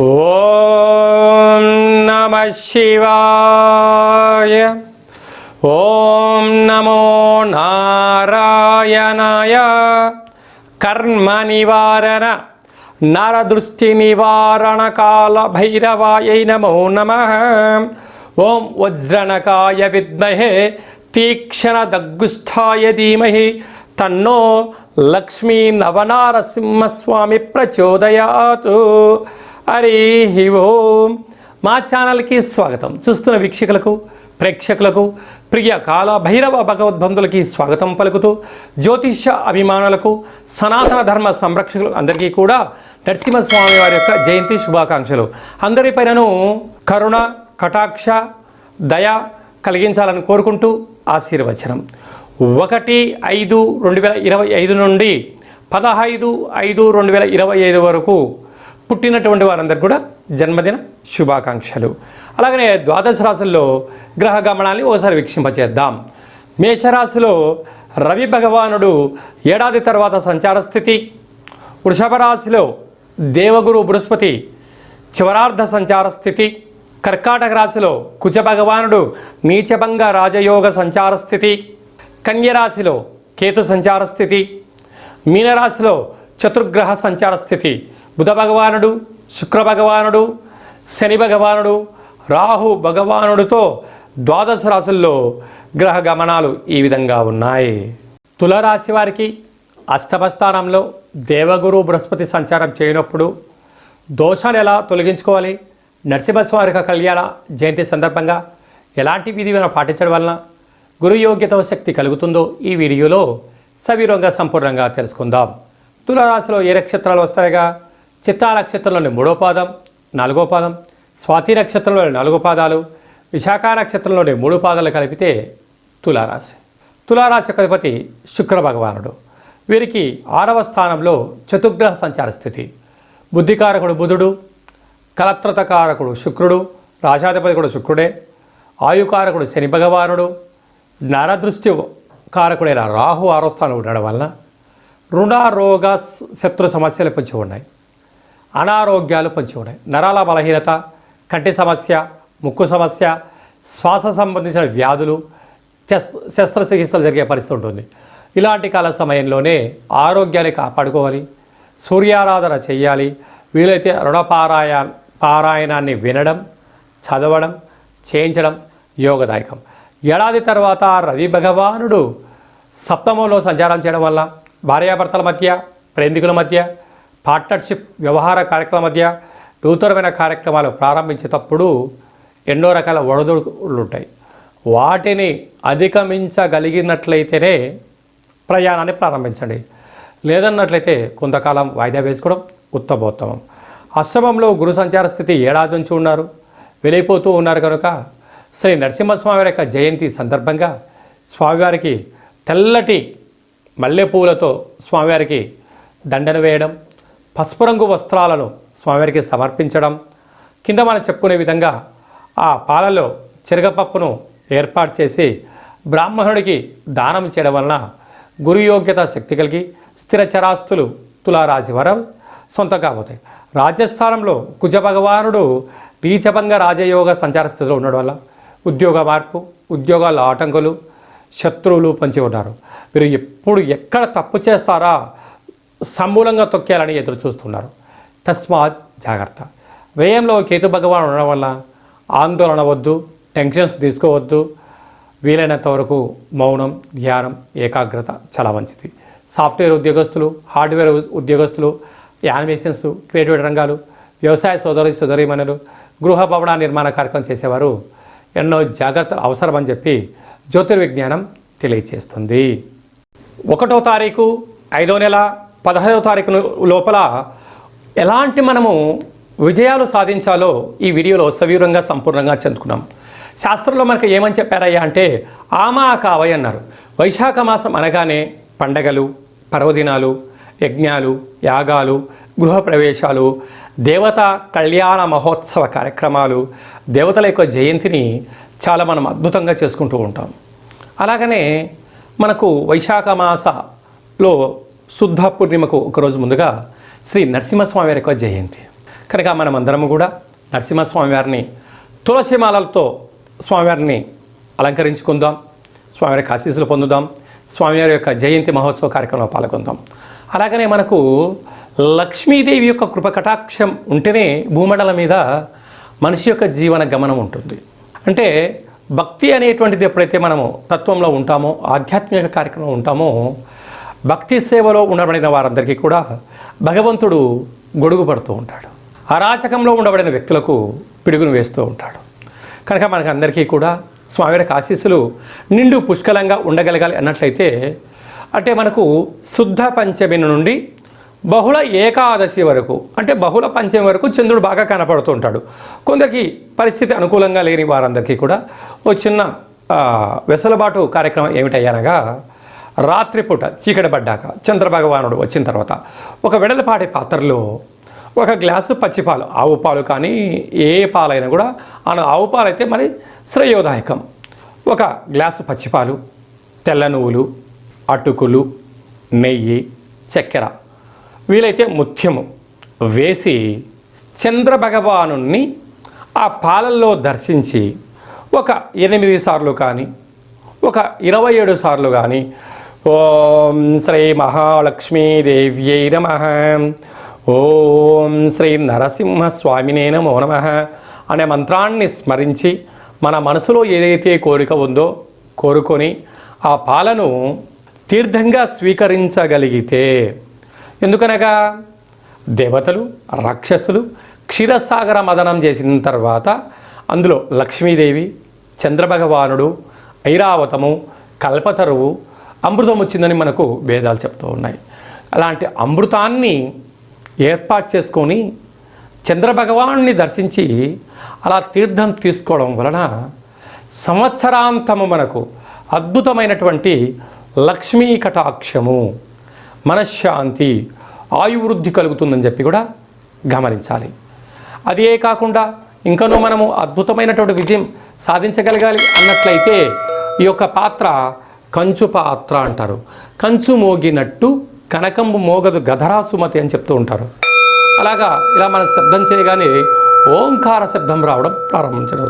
ఓం నమః శివాయ. ఓం నమో నారాయణాయ. కర్మ నివారణ నరదృష్టి నివారణ కాల భైరవాయై నమో నమః. ఓం వజ్రణకాయ విద్మహే తీక్షణ దగ్గుష్ఠాయ ధీమహి తన్నో లక్ష్మీ నవనారసింహస్వామి ప్రచోదయాతు. హరి ఓం. మా ఛానల్కి స్వాగతం. చూస్తున్న వీక్షకులకు, ప్రేక్షకులకు, ప్రియ కాల భైరవ భగవద్బంధులకి స్వాగతం పలుకుతూ, జ్యోతిష్య అభిమానులకు, సనాతన ధర్మ సంరక్షకులు అందరికీ కూడా నరసింహస్వామి వారి యొక్క జయంతి శుభాకాంక్షలు. అందరిపైనను కరుణ, కటాక్ష, దయ కలిగించాలని కోరుకుంటూ ఆశీర్వచనం. 1/5/2025 నుండి 15/5/2025 వరకు పుట్టినటువంటి వారందరికీ కూడా జన్మదిన శుభాకాంక్షలు. అలాగనే ద్వాదశ రాశుల్లో గ్రహ గమనాన్ని ఒకసారి వీక్షింపచేద్దాం. మేషరాశిలో రవి భగవానుడు ఏడాది తర్వాత సంచార స్థితి. వృషభ రాశిలో దేవగురు బృహస్పతి చివరార్ధ సంచార స్థితి. కర్కాటక రాశిలో కుజ భగవానుడు నీచభంగ రాజయోగ సంచార స్థితి. కన్యరాశిలో కేతు సంచార స్థితి. మీనరాశిలో చతుర్గ్రహ సంచార స్థితి. బుధ భగవానుడు, శుక్ర భగవానుడు, శని భగవానుడు, రాహు భగవానుడితో ద్వాదశ రాశుల్లో గ్రహ గమనాలు ఈ విధంగా ఉన్నాయి. తులారాశి వారికి అష్టమ స్థానంలో దేవగురు బృహస్పతి సంచారం చేయనప్పుడు దోషాలు ఎలా తొలగించుకోవాలి, నరసింహస్వామి కళ్యాణ జయంతి సందర్భంగా ఎలాంటి విధి పాటించడం వలన గురు యోగ్యత శక్తి కలుగుతుందో ఈ వీడియోలో సవివరంగా సంపూర్ణంగా తెలుసుకుందాం. తులారాశిలో ఏ నక్షత్రాలు వస్తాయిగా? చిత్తా నక్షత్రంలోని 3వ పాదం, 4వ పాదం, స్వాతి నక్షత్రంలోని 4 పాదాలు, విశాఖ నక్షత్రంలోని 3 పాదాలు కలిపితే తులారాశి. తులారాశి యొక్క అధిపతి శుక్ర భగవానుడు. వీరికి 6వ స్థానంలో చతుర్గ్రహ సంచార స్థితి. బుద్ధికారకుడు బుధుడు, కలత్రతకారకుడు శుక్రుడు, రాశాధిపతి కూడా శుక్రుడే, ఆయుకారకుడు శని భగవానుడు, నరదృష్టి కారకుడైన రాహు 6వ స్థానంలో ఉండడం వలన రుణ రోగ శత్రు సమస్యలు పొంచి ఉన్నాయి. అనారోగ్యాలు పొంచి ఉన్నాయి. నరాల బలహీనత, కంటి సమస్య, ముక్కు సమస్య, శ్వాస సంబంధించిన వ్యాధులు, శస్త్రచికిత్సలు జరిగే పరిస్థితి ఉంటుంది. ఇలాంటి కాల సమయంలోనే ఆరోగ్యాన్ని కాపాడుకోవాలి, సూర్యారాధన చేయాలి. వీలైతే పారాయణాన్ని వినడం, చదవడం, చేయించడం యోగదాయకం. ఏడాది తర్వాత రవి భగవానుడు సప్తమంలో సంచారం చేయడం వల్ల భార్యాభర్తల మధ్య, ప్రేమికుల మధ్య, పార్ట్నర్షిప్ వ్యవహార కార్యక్రమాల మధ్య నూతనమైన కార్యక్రమాలు ప్రారంభించేటప్పుడు ఎన్నో రకాల ఒడిదుడుకులు ఉంటాయి. వాటిని అధిగమించగలిగినట్లయితేనే ప్రయాణాన్ని ప్రారంభించండి. లేదన్నట్లయితే కొంతకాలం వాయిదా వేసుకోవడం ఉత్తమోత్తమం. అష్టమంలో గురు సంచార స్థితి ఏడాది నుంచి ఉన్నారు, వెళ్ళిపోతూ ఉన్నారు కనుక శ్రీ నరసింహస్వామి యొక్క జయంతి సందర్భంగా స్వామివారికి తెల్లటి మల్లెపూలతో స్వామివారికి దండను వేయడం, పసుపు రంగు వస్త్రాలను స్వామివారికి సమర్పించడం, కింద మనం చెప్పుకునే విధంగా ఆ పాలలో చెరగపప్పును ఏర్పాటు చేసి బ్రాహ్మణుడికి దానం చేయడం వలన గురు యోగ్యత శక్తి కలిగి స్థిర చరాస్తులు తులారాశి వారు సొంతం కాబోతాయి. రాజ్యస్థానంలో కుజ భగవానుడు నీచభంగ రాజయోగ సంచార స్థితిలో ఉండడం వల్ల ఉద్యోగ మార్పు, ఉద్యోగాల ఆటంకులు, శత్రువులు పొంచి ఉన్నారు. మీరు ఎప్పుడు ఎక్కడ తప్పు చేస్తారా సమూలంగా తొక్కేయాలని ఎదురు చూస్తున్నారు. తస్మాత్ జాగ్రత్త. వ్యయంలో కేతు భగవాన్ ఉండడం వల్ల ఆందోళన వద్దు, టెన్షన్స్ తీసుకోవద్దు. వీలైనంత వరకు మౌనం, ధ్యానం, ఏకాగ్రత చాలా మంచిది. సాఫ్ట్వేర్ ఉద్యోగస్తులు, హార్డ్వేర్ ఉద్యోగస్తులు, యానిమేషన్స్, క్రియేటివ్ రంగాలు, వ్యవసాయ సోదరీమణులు, గృహ భవన నిర్మాణ కార్యక్రమం చేసేవారు ఎన్నో జాగ్రత్తలు అవసరమని చెప్పి జ్యోతిర్విజ్ఞానం తెలియచేస్తుంది. 1వ తారీఖు 5వ నెల 15వ తారీఖు లోపల ఎలాంటి మనము విజయాలు సాధించాలో ఈ వీడియోలో సవివరంగా సంపూర్ణంగా చెందుకున్నాం. శాస్త్రంలో మనకు ఏమని చెప్పారయ్యా అంటే ఆమాకావై అన్నారు. వైశాఖ మాసం అనగానే పండగలు, పర్వదినాలు, యజ్ఞాలు, యాగాలు, గృహప్రవేశాలు, దేవతా కళ్యాణ మహోత్సవ కార్యక్రమాలు, దేవతల యొక్క జయంతిని చాలా మనం అద్భుతంగా చేసుకుంటూ ఉంటాం. అలాగనే మనకు వైశాఖ మాసలో శుద్ధ పూర్ణిమకు ఒకరోజు ముందుగా శ్రీ నరసింహస్వామి వారి యొక్క జయంతి కనుక మనమందరము కూడా నరసింహస్వామి వారిని తులసిమాలలతో స్వామివారిని అలంకరించుకుందాం, స్వామివారి ఆశీస్సులు పొందుదాం, స్వామివారి యొక్క జయంతి మహోత్సవ కార్యక్రమంలో పాల్గొందాం. అలాగనే మనకు లక్ష్మీదేవి యొక్క కృపకటాక్షం ఉంటేనే భూమండలం మీద మనిషి యొక్క జీవన గమనం ఉంటుంది. అంటే భక్తి అనేటువంటిది ఎప్పుడైతే మనము తత్వంలో ఉంటామో, ఆధ్యాత్మిక కార్యక్రమంలో ఉంటామో, భక్తి సేవలో ఉండబడిన వారందరికీ కూడా భగవంతుడు గొడుగు పడుతూ ఉంటాడు. అరాచకంలో ఉండబడిన వ్యక్తులకు పిడుగును వేస్తూ ఉంటాడు. కనుక మనకు అందరికీ కూడా స్వామివారికి ఆశీస్సులు నిండు పుష్కలంగా ఉండగలగాలి అన్నట్లయితే, అంటే మనకు శుద్ధ పంచమి నుండి బహుళ ఏకాదశి వరకు, అంటే బహుళ పంచమి వరకు చంద్రుడు బాగా కనపడుతూ ఉంటాడు. కొందరికి పరిస్థితి అనుకూలంగా లేని వారందరికీ కూడా ఓ చిన్న వెసులుబాటు కార్యక్రమం ఏమిటయ్యానగా, రాత్రిపూట చీకటి పడ్డాక చంద్రభగవానుడు వచ్చిన తర్వాత ఒక వెడలపాటి పాత్రలో ఒక గ్లాసు పచ్చిపాలు, ఆవు పాలు కానీ ఏ పాలైనా కూడా, ఆవు పాలు అయితే మరి శ్రేయోదాయకం. ఒక గ్లాసు పచ్చిపాలు, తెల్ల నువ్వులు, అటుకులు, నెయ్యి, చక్కెర, వీలైతే ముత్యము వేసి చంద్రభగవాను ఆ పాలల్లో దర్శించి ఒక 8 సార్లు కానీ ఒక 27 సార్లు కానీ ఓం శ్రీ మహాలక్ష్మీదేవ్యై నమః, ఓం శ్రీ నరసింహస్వామినే నమో నమః అనే మంత్రాన్ని స్మరించి మన మనసులో ఏదైతే కోరిక ఉందో కోరుకొని ఆ పాలను తీర్థంగా స్వీకరించగలిగితే, ఎందుకనగా దేవతలు రాక్షసులు క్షీరసాగర మదనం చేసిన తర్వాత అందులో లక్ష్మీదేవి, చంద్రభగవానుడు, ఐరావతము, కల్పతరువు, అమృతం వచ్చిందని మనకు వేదాలు చెప్తూ ఉన్నాయి. అలాంటి అమృతాన్ని ఏర్పాటు చేసుకొని చంద్రభగవాన్ని దర్శించి అలా తీర్థం తీసుకోవడం వలన సంవత్సరాంతము మనకు అద్భుతమైనటువంటి లక్ష్మీ కటాక్షము, మనశ్శాంతి, ఆయువృద్ధి కలుగుతుందని చెప్పి కూడా గమనించాలి. అదే కాకుండా ఇంకనూ మనము అద్భుతమైనటువంటి విజయం సాధించగలగాలి అన్నట్లయితే ఈ యొక్క పాత్ర కంచు పాత్ర అంటారు. కంచు మోగినట్టు కనకంబు మోగదు గధరా సుమతి అని చెప్తూ ఉంటారు. అలాగా ఇలా మనం శబ్దం చేయగానే ఓంకార శబ్దం రావడం ప్రారంభించడం.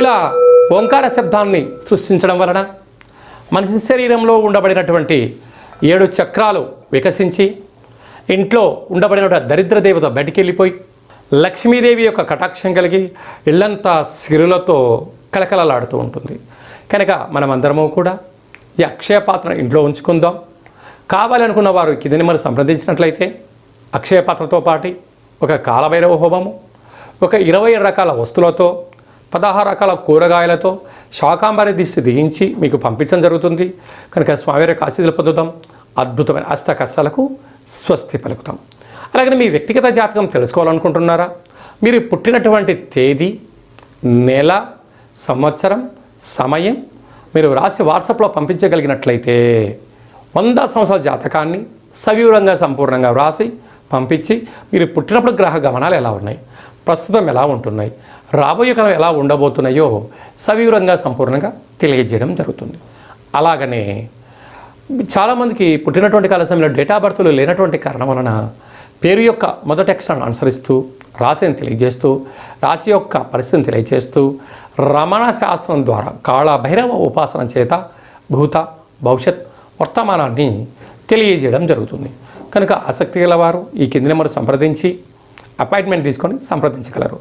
ఇలా ఓంకార శబ్దాన్ని సృష్టించడం వలన మనిషి శరీరంలో ఉండబడినటువంటి 7 చక్రాలు వికసించి ఇంట్లో ఉండబడిన దరిద్ర దేవత బయటికి వెళ్ళిపోయి లక్ష్మీదేవి యొక్క కటాక్షం కలిగి ఇల్లంతా సిరులతో కలకలలాడుతూ ఉంటుంది. కనుక మనమందరము కూడా ఈ అక్షయ పాత్రను ఇంట్లో ఉంచుకుందాం. కావాలనుకున్న వారు కిందని మనం సంప్రదించినట్లయితే అక్షయ పాత్రతో పాటు ఒక కాలభైరవ హోమము, ఒక 20 రకాల వస్తువులతో, 16 రకాల కూరగాయలతో శాకాంబరి దిష్టి దిగించి మీకు పంపించడం జరుగుతుంది. కనుక స్వామివారి యొక్క ఆశీస్సులు పొందుతాం. అద్భుతమైన అష్ట కష్టాలకు స్వస్తి పలుకుతాం. అలాగే మీ వ్యక్తిగత జాతకం తెలుసుకోవాలనుకుంటున్నారా? మీరు పుట్టినటువంటి తేదీ, నెల, సంవత్సరం, సమయం మీరు రాసి వాట్సాప్లో పంపించగలిగినట్లయితే 100 సంవత్సరాల జాతకాన్ని సవివరంగా సంపూర్ణంగా వ్రాసి పంపించి మీరు పుట్టినప్పుడు గ్రహ గమనాలు ఎలా ఉన్నాయి, ప్రస్తుతం ఎలా ఉంటున్నాయి, రాబోయే కాలం ఎలా ఉండబోతున్నాయో సవివరంగా సంపూర్ణంగా తెలియజేయడం జరుగుతుంది. అలాగనే చాలామందికి పుట్టినటువంటి కాల సమయంలో డేటా బర్త్లు లేనటువంటి కారణం వలన పేరు యొక్క మొదటి అక్షరాన్ని అనుసరిస్తూ రాశిని తెలియజేస్తూ రాశి యొక్క పరిస్థితిని తెలియజేస్తూ రమణ శాస్త్రం ద్వారా కాళభైరవ ఉపాసన చేత భూత భవిష్యత్ వర్తమానాన్ని తెలియజేయడం జరుగుతుంది. కనుక ఆసక్తి గలవారు ఈ కింది నెంబర్ సంప్రదించి అపాయింట్మెంట్ తీసుకొని సంప్రదించగలరు.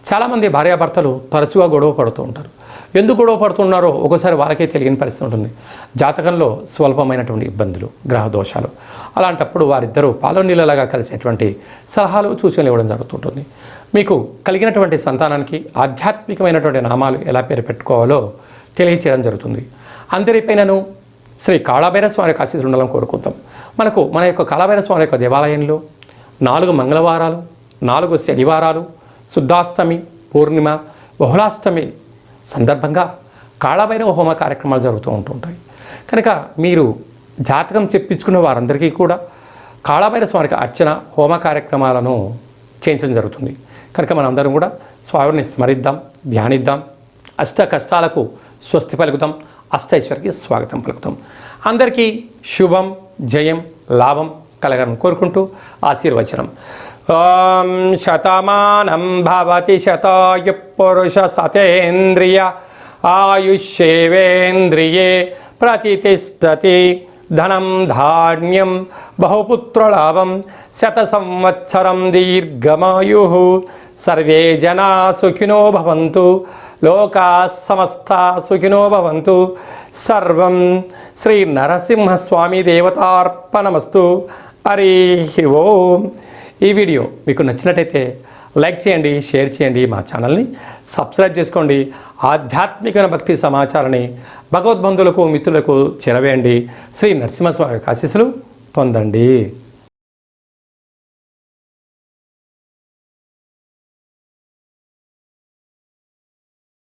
చాలామంది భార్యాభర్తలు తరచుగా గొడవ పడుతూ ఉంటారు. ఎందుకు గొడవ పడుతున్నారో ఒకసారి వాళ్ళకే తెలియని పరిస్థితి ఉంటుంది. జాతకంలో స్వల్పమైనటువంటి ఇబ్బందులు, గ్రహ దోషాలు, అలాంటప్పుడు వారిద్దరూ పాలు నీళ్ళలాగా కలిసేటువంటి సలహాలు సూచనలు ఇవ్వడం జరుగుతుంటుంది. మీకు కలిగినటువంటి సంతానానికి ఆధ్యాత్మికమైనటువంటి నామాలు ఎలా పేరు పెట్టుకోవాలో తెలియచేయడం జరుగుతుంది. అందరిపైనను శ్రీ కాళభైరవ స్వామి ఆశీస్సులు ఉండాలని కోరుకుంటాం. మన యొక్క కాళభైరవ స్వామి యొక్క దేవాలయంలో 4 మంగళవారాలు, 4 శనివారాలు, శుద్ధాష్టమి, పూర్ణిమ, బహుళాష్టమి సందర్భంగా కాళభైరవ హోమ కార్యక్రమాలు జరుగుతూ ఉంటుంటాయి. కనుక మీరు జాతకం చెప్పించుకున్న వారందరికీ కూడా కాళభైరవ స్వామికి అర్చన హోమ కార్యక్రమాలను చేయించడం జరుగుతుంది. కనుక మనందరం కూడా స్వామిని స్మరిద్దాం, ధ్యానిద్దాం, అష్ట కష్టాలకు స్వస్తి పలుకుతాం, అష్టైశ్వర్యకి స్వాగతం పలుకుతాం. అందరికీ శుభం, జయం, లాభం కలగాలని కోరుకుంటూ ఆశీర్వచనం. ఓం శతమానం భవతి శతాయు పురుష సతేంద్రియ ఆయుష్యేవేంద్రియే ప్రతిష్టతి. ధనం ధాన్యం బహుపుత్రలాభం శత సంవత్సరం దీర్ఘమాయు. సర్వే జనా సుఖినో భవంతు, లోకా సమస్తా సుఖినో భవంతు. సర్వం శ్రీ నరసింహస్వామి దేవతార్పణమస్తు. హరి ఓం. ఈ వీడియో మీకు నచ్చినట్టయితే లైక్ చేయండి, షేర్ చేయండి, మా ఛానల్ని సబ్స్క్రైబ్ చేసుకోండి. ఆధ్యాత్మిక భక్తి సమాచారాన్ని భగవద్బంధువులకు, మిత్రులకు చేరవేయండి. శ్రీ నరసింహస్వామి ఆశీస్సులు పొందండి.